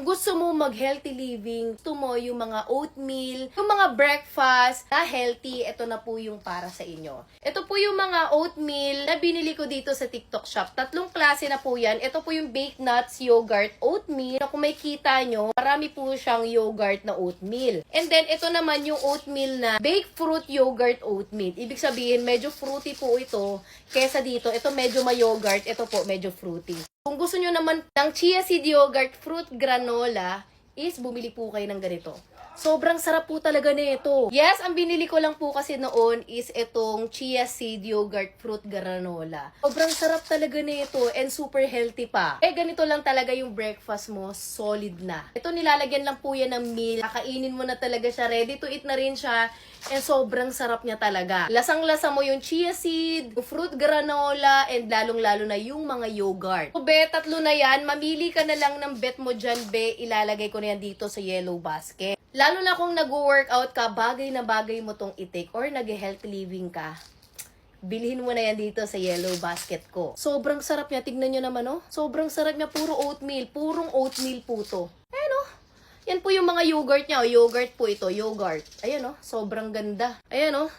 gusto mo mag-healthy living, gusto mo yung mga oatmeal, yung mga breakfast na healthy, ito na po yung para sa inyo. Ito po yung mga oatmeal na binili ko dito sa TikTok shop. 3 klase na po yan. Ito po yung baked nuts yogurt oatmeal. Kung may kita nyo, marami po siyang yogurt na oatmeal. And then, ito naman yung oatmeal na baked fruit yogurt oatmeal. Ibig sabihin, medyo fruity po ito. Kesa dito, ito medyo may yogurt, ito po medyo fruity. Kung gusto nyo naman ng chia seed yogurt fruit granola, is bumili po kayo ng ganito. Sobrang sarap po talaga nito. Yes, ang binili ko lang po kasi noon is itong chia seed yogurt fruit granola. Sobrang sarap talaga nito and super healthy pa. Ganito lang talaga yung breakfast mo, solid na. Ito nilalagyan lang po yan ng milk. Kakainin mo na talaga siya, ready to eat na rin siya. And sobrang sarap niya talaga. Lasang-lasa mo yung chia seed, yung fruit granola, and lalong-lalo na yung mga yogurt. So, be, 3 na yan. Mamili ka na lang ng bet mo dyan, be. Ilalagay ko na yan dito sa yellow basket. Lalo na kung nag-workout ka, bagay na bagay mo tong i-take or nag-healthy living ka, bilhin mo na yan dito sa yellow basket ko. Sobrang sarap niya. Tignan nyo naman, oh. Sobrang sarap niya. Puro oatmeal. Purong oatmeal po to. Ayan, oh. Yan po yung mga yogurt niya. Oh. Yogurt po ito. Yogurt. Ayan, oh. Sobrang ganda. Ayan, oh.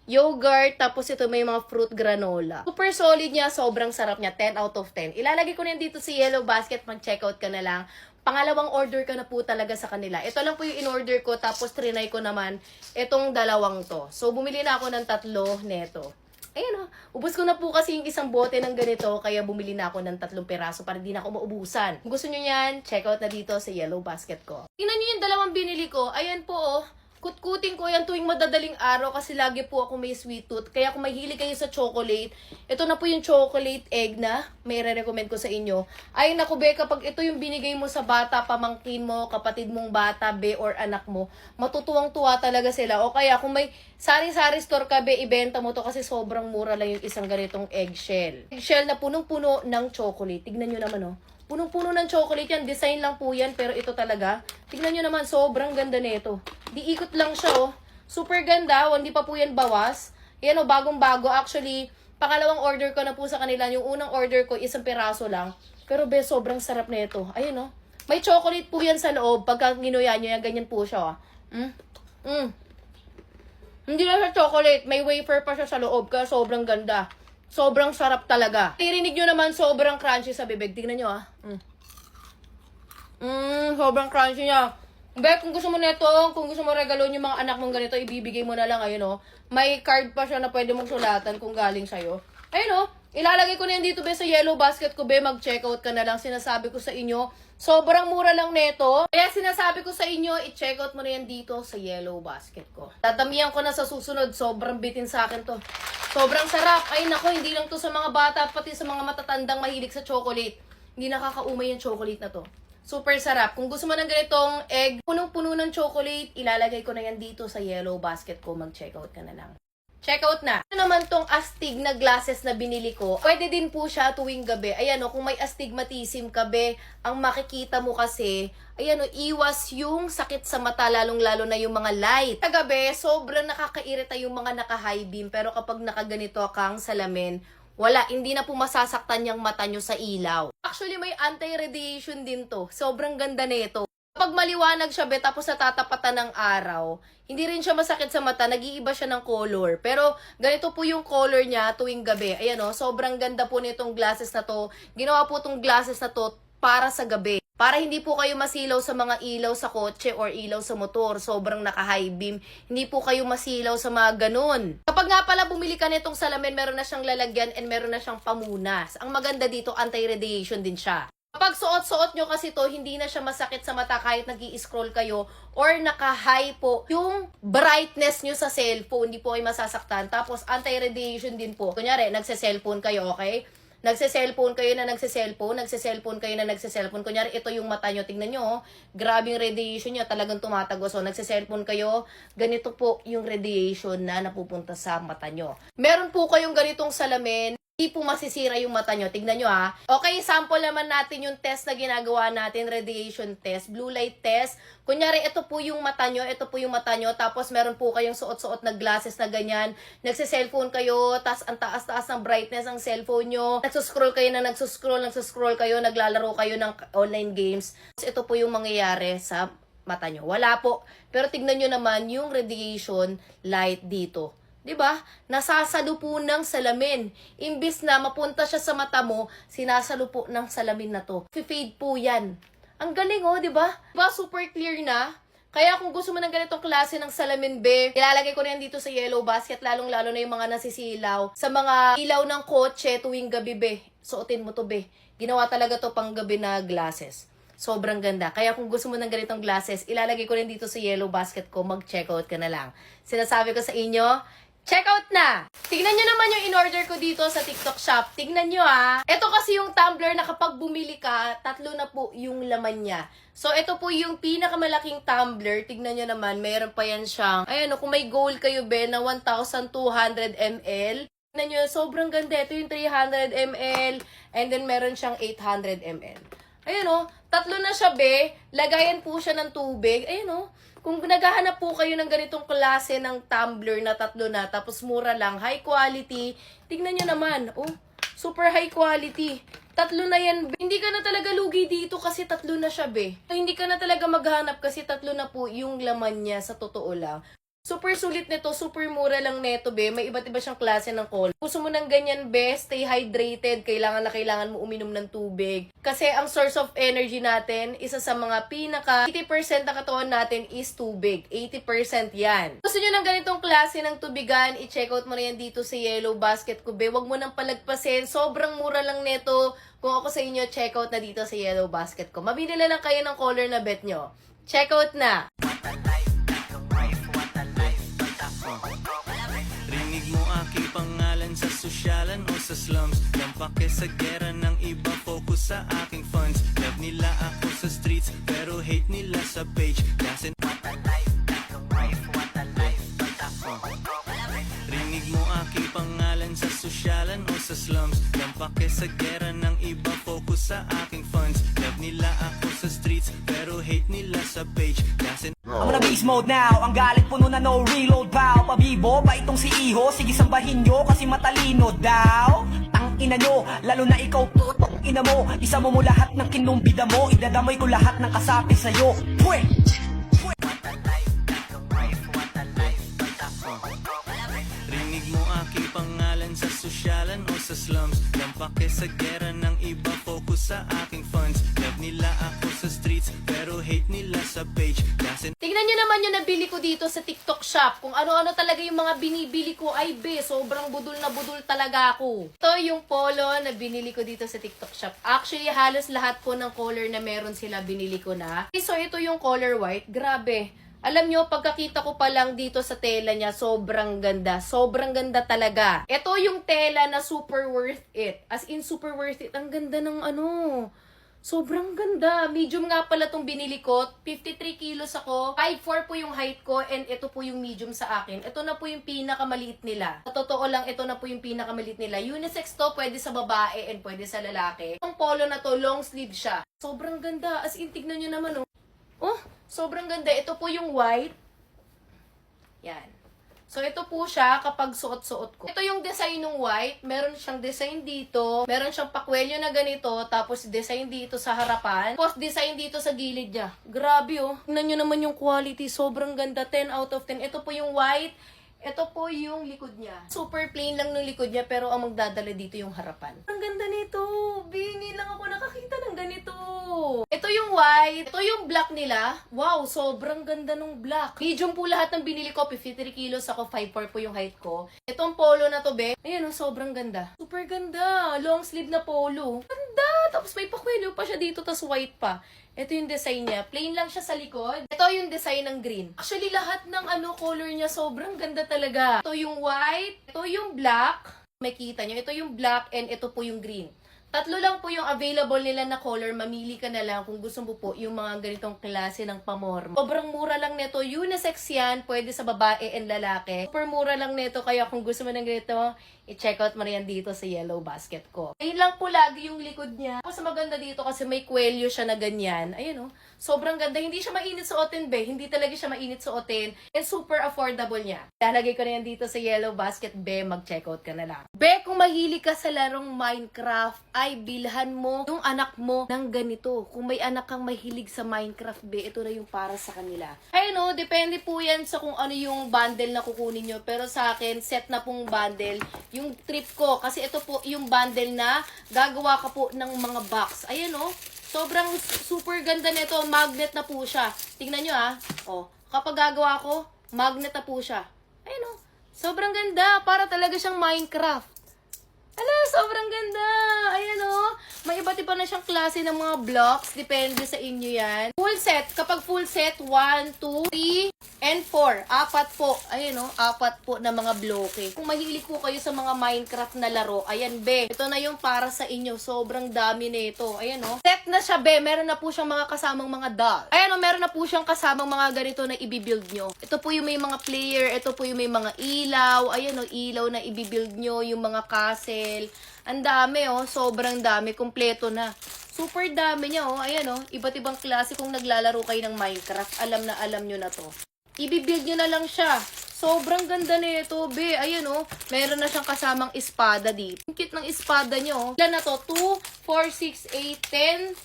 Yogurt. Tapos ito may mga fruit granola. Super solid niya. Sobrang sarap niya. 10 out of 10. Ilalagay ko na yan dito sa yellow basket. Mag-checkout ka na lang. Pangalawang order ka na po talaga sa kanila. Ito lang po yung in-order ko, tapos trinay ko naman itong dalawang to. So, bumili na ako ng 3 neto. Ayan o, ubos ko na po kasi yung isang bote ng ganito, kaya bumili na ako ng 3 peraso para di na ako maubusan. Kung gusto nyo yan, check out na dito sa yellow basket ko. Tingnan nyo yung 2 binili ko. Ayan po oh. Kutkutin ko yan tuwing madadaling araw kasi lagi po ako may sweet tooth. Kaya kung mahilig kayo sa chocolate, ito na po yung chocolate egg na may re-recommend ko sa inyo. Ay naku be, kapag ito yung binigay mo sa bata, pamangkin mo, kapatid mong bata, be, or anak mo, matutuwang-tuwa talaga sila. O kaya kung may sari-sari store ka, be, ibenta mo to kasi sobrang mura lang yung isang ganitong eggshell. Eggshell na punong-puno ng chocolate. Tignan nyo naman oh. Punong-puno ng chocolate yan. Design lang po yan. Pero ito talaga. Tignan nyo naman. Sobrang ganda nito. Di ikot lang siya oh. Super ganda. Hindi pa po yan bawas. Yan oh. Bagong-bago. Actually, pangalawang order ko na po sa kanila. Yung unang order ko, 1 peraso lang. Pero be, sobrang sarap nito. Ayun oh. May chocolate po yan sa loob. Pagka ginuya nyo yan, ganyan po siya oh. Hindi lang siya chocolate. May wafer pa siya sa loob. Kaya sobrang ganda. Sobrang sarap talaga. Tirinig nyo naman, sobrang crunchy sa bibig. Tignan nyo ah. Sobrang crunchy niya. Bek, kung gusto mo nito, kung gusto mo regalon yung mga anak mong ganito, ibibigay mo na lang. Ayun oh. May card pa siya na pwede mong sulatan kung galing sa'yo. Ayun oh. Ilalagay ko na yan dito be sa yellow basket ko be. Mag-checkout ka na lang. Sinasabi ko sa inyo, sobrang mura lang nito. Kaya sinasabi ko sa inyo, i-checkout mo na yan dito sa yellow basket ko. Tatamihan ko na sa susunod. Sobrang bitin sa akin to. Sobrang sarap. Ay nako, hindi lang to sa mga bata, pati sa mga matatandang mahilig sa chocolate. Hindi nakakaumay yung chocolate na to. Super sarap. Kung gusto mo ng ganitong egg, punong-puno ng chocolate, ilalagay ko na yan dito sa yellow basket ko. Mag-checkout ka na lang. Checkout na. Ano naman tong astig na glasses na binili ko? Pwede din po siya tuwing gabi. Ayan o, kung may astigmatism ka be, ang makikita mo kasi, ayan o, iwas yung sakit sa mata, lalong-lalo na yung mga light. Sa gabi, sobrang nakakairita yung mga naka-high beam. Pero kapag nakaganito kang salamin, wala, hindi na po masasaktan yung mata nyo sa ilaw. Actually, may anti-radiation din to. Sobrang ganda nito. Kapag maliwanag siya, be, tapos natatapatan ng araw, hindi rin siya masakit sa mata, nag-iiba siya ng color. Pero ganito po yung color niya tuwing gabi. Ayan o, sobrang ganda po nitong glasses na to. Ginawa po itong glasses na to para sa gabi. Para hindi po kayo masilaw sa mga ilaw sa kotse or ilaw sa motor. Sobrang naka-high beam. Hindi po kayo masilaw sa mga ganun. Kapag nga pala bumili ka nitong salamin, meron na siyang lalagyan and meron na siyang pamunas. Ang maganda dito, anti-radiation din siya. Kapag suot-suot nyo kasi to, hindi na siya masakit sa mata kahit nag-i-scroll kayo or naka-high po yung brightness nyo sa cellphone. Hindi po kayo masasaktan. Tapos anti-radiation din po. Kunyari, nagse-cellphone kayo, okay? Nagse-cellphone kayo na nagse-cellphone kayo na nagse-cellphone. Kunyari, ito yung mata nyo. Tingnan nyo, oh. Grabe yung radiation nyo. Talagang tumatagos. So, nagse-cellphone kayo. Ganito po yung radiation na napupunta sa mata nyo. Meron po kayong ganitong salamin. Hindi po masisira yung mata nyo. Tignan nyo ha. Okay, sample naman natin yung test na ginagawa natin, radiation test, blue light test. Kunyari, ito po yung mata nyo, ito po yung mata nyo, tapos meron po kayong suot-suot na glasses na ganyan. Nagsiselfone kayo, tas ang taas-taas ng brightness ng cellphone nyo. Nagsuscroll kayo na nagsuscroll kayo, naglalaro kayo ng online games. Ito po yung mangyayari sa mata nyo. Wala po. Pero tignan nyo naman yung radiation light dito. 'Di ba? Nasasalo po ng salamin. Imbis na mapunta siya sa mata mo, sinasalo po ng salamin na to. Fade po 'yan. Ang galing oh, 'di ba? Diba super clear na? Kaya kung gusto mo ng ganitong klase ng salamin, be, ilalagay ko na yan dito sa yellow basket, lalong-lalo na yung mga nasisilaw. Sa mga ilaw ng kotse tuwing gabi, be, suotin mo to, be. Ginawa talaga to pang gabi na glasses. Sobrang ganda. Kaya kung gusto mo ng ganitong glasses, ilalagay ko rin dito sa yellow basket ko, mag-checkout ka na lang. Sinasabi ko sa inyo, check out na! Tignan nyo naman yung in-order ko dito sa TikTok shop. Tignan nyo ha. Ito kasi yung tumbler na kapag bumili ka, 3 na po yung laman niya. So, ito po yung pinakamalaking tumbler. Tignan nyo naman, mayroon pa yan siyang, ayan, kung may goal kayo, be, na 1,200 ml. Tignan nyo, sobrang ganda. Ito yung 300 ml. And then, meron siyang 800 ml. Ayan o, 3 na siya, be. Lagayan po siya ng tubig. Ayan o. Kung naghahanap po kayo ng ganitong klase ng tumbler na 3 na, tapos mura lang, high quality, tignan nyo naman, oh, super high quality. 3 na yan, be. Hindi ka na talaga lugi dito kasi 3 na siya, be. Hindi ka na talaga maghanap kasi 3 na po yung laman niya sa totoo lang. Super sulit nito, super mura lang neto, be. May iba't iba siyang klase ng color. Gusto mo ng ganyan, be, stay hydrated. Kailangan na kailangan mo uminom ng tubig. Kasi ang source of energy natin, isa sa mga 80% ng katawan natin is tubig. 80% yan. Gusto nyo ng ganitong klase ng tubigan, i-check out mo na yan dito sa yellow basket ko, be. Huwag mo nang palagpasin. Sobrang mura lang neto. Kung ako sa inyo, check out na dito sa yellow basket ko. Mabili na lang kayo ng color na bet nyo. Check out na! Rinig mo aking pangalan sa sosyalan o sa slums. Lampake sa gera ng iba, focus sa aking funds. Love nila ako sa streets, pero hate nila sa page. Kasi what a life, what a life. Rinig mo aking pangalan sa sosyalan o sa slums. Lampake sa gera ng iba, focus sa aking funds. Love nila ako sa streets, pero hate nila sa page. Kasi I'm on a beast mode now, ang galit puno na no reload bow. Pabibo pa itong si Iho, sige sambahin nyo kasi matalino daw. Tang ina nyo, lalo na ikaw putong ina mo. Isa mo lahat ng kinumbida mo, idadamay ko lahat ng kasapi sa'yo. Pwe! rinig mo aking pangalan sa sosyalan o sa slums. Lampake sa gera ng iba, focus sa aking funds. Love nila ako sa streets, pero hate nila sa page. Kasi Tingnan nyo naman yung nabili ko dito sa TikTok shop. Kung ano-ano talaga yung mga binibili ko, ay be, sobrang budol na budol talaga ako. Ito yung polo na binili ko dito sa TikTok shop. Actually, halos lahat po ng color na meron sila binili ko na. So, ito yung color white. Grabe. Alam nyo, pagkakita ko pa lang dito sa tela niya, sobrang ganda. Sobrang ganda talaga. Ito yung tela na super worth it. As in, super worth it. Ang ganda ng ano. Sobrang ganda. Medium nga pala tong binili ko. 53 kilos ako. 5'4 po yung height ko. And ito po yung medium sa akin. Ito na po yung pinakamaliit nila. Sa totoo lang, ito na po yung pinakamaliit nila. Unisex to. Pwede sa babae and pwede sa lalaki. Itong polo na to, long sleeve siya. Sobrang ganda. As in, tignan nyo naman, oh. Oh, sobrang ganda. Ito po yung white. Yan. So, ito po siya kapag suot-suot ko. Ito yung design ng white. Meron siyang design dito. Meron siyang pakwelyo na ganito. Tapos, design dito sa harapan. Tapos, design dito sa gilid niya. Grabe, oh. Tingnan nyo naman yung quality. Sobrang ganda. 10 out of 10. Ito po yung white. Ito po yung likod niya. Super plain lang ng likod niya, pero ang magdadala dito yung harapan. Ang ganda nito. Bingi lang ako nakakita ng ganito. Ito yung white. Ito yung black nila. Wow, sobrang ganda ng black. Medium po lahat ng binili ko. 53 kilos ako. 5'4 po yung height ko. Itong polo na to, be. Ayan, oh, sobrang ganda. Super ganda. Long sleeve na polo. Ganda. Tapos may pakwelyo pa siya dito, tapos white pa. Ito yung design niya. Plain lang siya sa likod. Ito yung design ng green. Actually, lahat ng color niya sobrang ganda talaga. Ito yung white. Ito yung black. Makita nyo. Ito yung black and ito po yung green. Tatlo lang po yung available nila na color. Mamili ka na lang kung gusto mo po yung mga ganitong klase ng pamorma. Sobrang mura lang nito. Unisex yan. Pwede sa babae and lalaki. Super mura lang nito. Kaya kung gusto mo ng ganito, i-check out mo na yan dito sa Yellow Basket ko. Ayun lang po lagi yung likod niya. Tapos maganda dito kasi may kwelyo siya na ganyan. Ayun o. Sobrang ganda. Hindi siya mainit suotin, be. Hindi talaga siya mainit suotin. And super affordable niya. Lalagay ko na yan dito sa Yellow Basket, be. Mag-check out ka na lang. Be, kung mahilig ka sa larong Minecraft, ay bilhan mo yung anak mo ng ganito. Kung may anak kang mahilig sa Minecraft, be, ito na yung para sa kanila. Ayun o, depende po yan sa kung ano yung bundle na kukunin nyo. Pero sa akin, set na pong bundle yung trip ko. Kasi ito po yung bundle na gagawa ka po ng mga box. Ayan o, sobrang super ganda nito. Magnet na po siya. Tingnan nyo O, kapag gagawa ko, magnet na po siya. Ayun o, sobrang ganda. Para talaga siyang Minecraft. Ala, sobrang ganda. Ayan o. May iba't iba na siyang klase ng mga blocks. Depende sa inyo yan. Full set. Kapag full set, 1, 2, 3, and 4. Apat po. Ayan o. Apat po na mga bloke. Kung mahilig po kayo sa mga Minecraft na laro, ayan be. Ito na yung para sa inyo. Sobrang dami nito. Ayan o. Set na siya be. Meron na po siyang mga kasamang mga doll. Ayan o. Meron na po siyang kasamang mga ganito na ibibuild nyo. Ito po yung may mga player. Ito po yung may mga ilaw. Ayan o. Ilaw na ibibuild nyo. Yung mga castle. Ang dami sobrang dami, kumpleto na. Super dami niya ayan iba't ibang klase kung naglalaro kayo ng Minecraft, alam nyo na to. I-build nyo na lang siya. Sobrang ganda nito, be. Ayan meron na siyang kasamang espada dito. Ang cute ng espada nyo. Ilan na to? 2, 4, 6, 8, 10,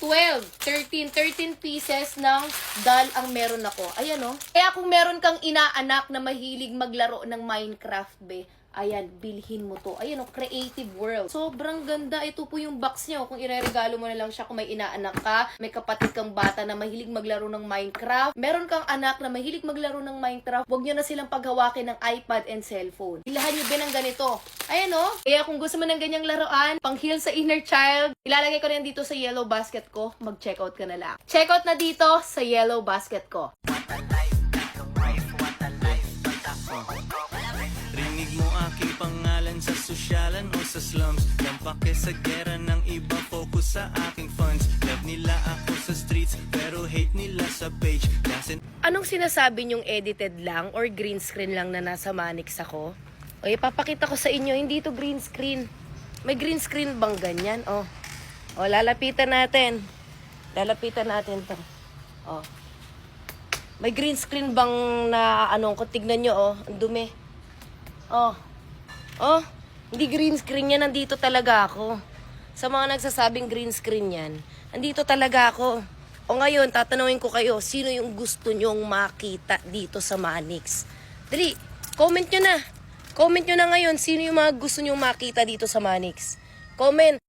12, 13 pieces ng doll ang meron ako. Ayan Kaya kung meron kang inaanak na mahilig maglaro ng Minecraft, be, ayan, bilhin mo to. Ayan Creative World. Sobrang ganda. Ito po yung box niya. Kung ireregalo mo na lang siya kung may inaanak ka, may kapatid kang bata na mahilig maglaro ng Minecraft, meron kang anak na mahilig maglaro ng Minecraft, huwag nyo na silang paghawakin ng iPad and cellphone. Ilahan nyo din ng ganito. Ayan Kaya kung gusto mo ng ganyang laruan, pang heal sa inner child, ilalagay ko na yan dito sa Yellow Basket ko. Mag-check out ka na lang. Check out na dito sa Yellow Basket ko. Rinig mo aking pangalan sa sosyalan o sa slums. Lampake sa gera ng iba, focus sa aking funds. Love nila ako sa streets, pero hate nila sa page. Kasi Anong sinasabi nyong edited lang or green screen lang na nasa Manix ako? O, ipapakita ko sa inyo, hindi to green screen. May green screen bang ganyan? O, lalapitan natin. Lalapitan natin to. O. May green screen bang na kung tignan nyo, ang dumi. Hindi green screen yan, nandito talaga ako. Sa mga nagsasabing green screen yan, nandito talaga ako. O ngayon, tatanungin ko kayo, sino yung gusto nyong makita dito sa Manix? Dali, comment nyo na. Comment nyo na ngayon, sino yung mga gusto nyong makita dito sa Manix? Comment.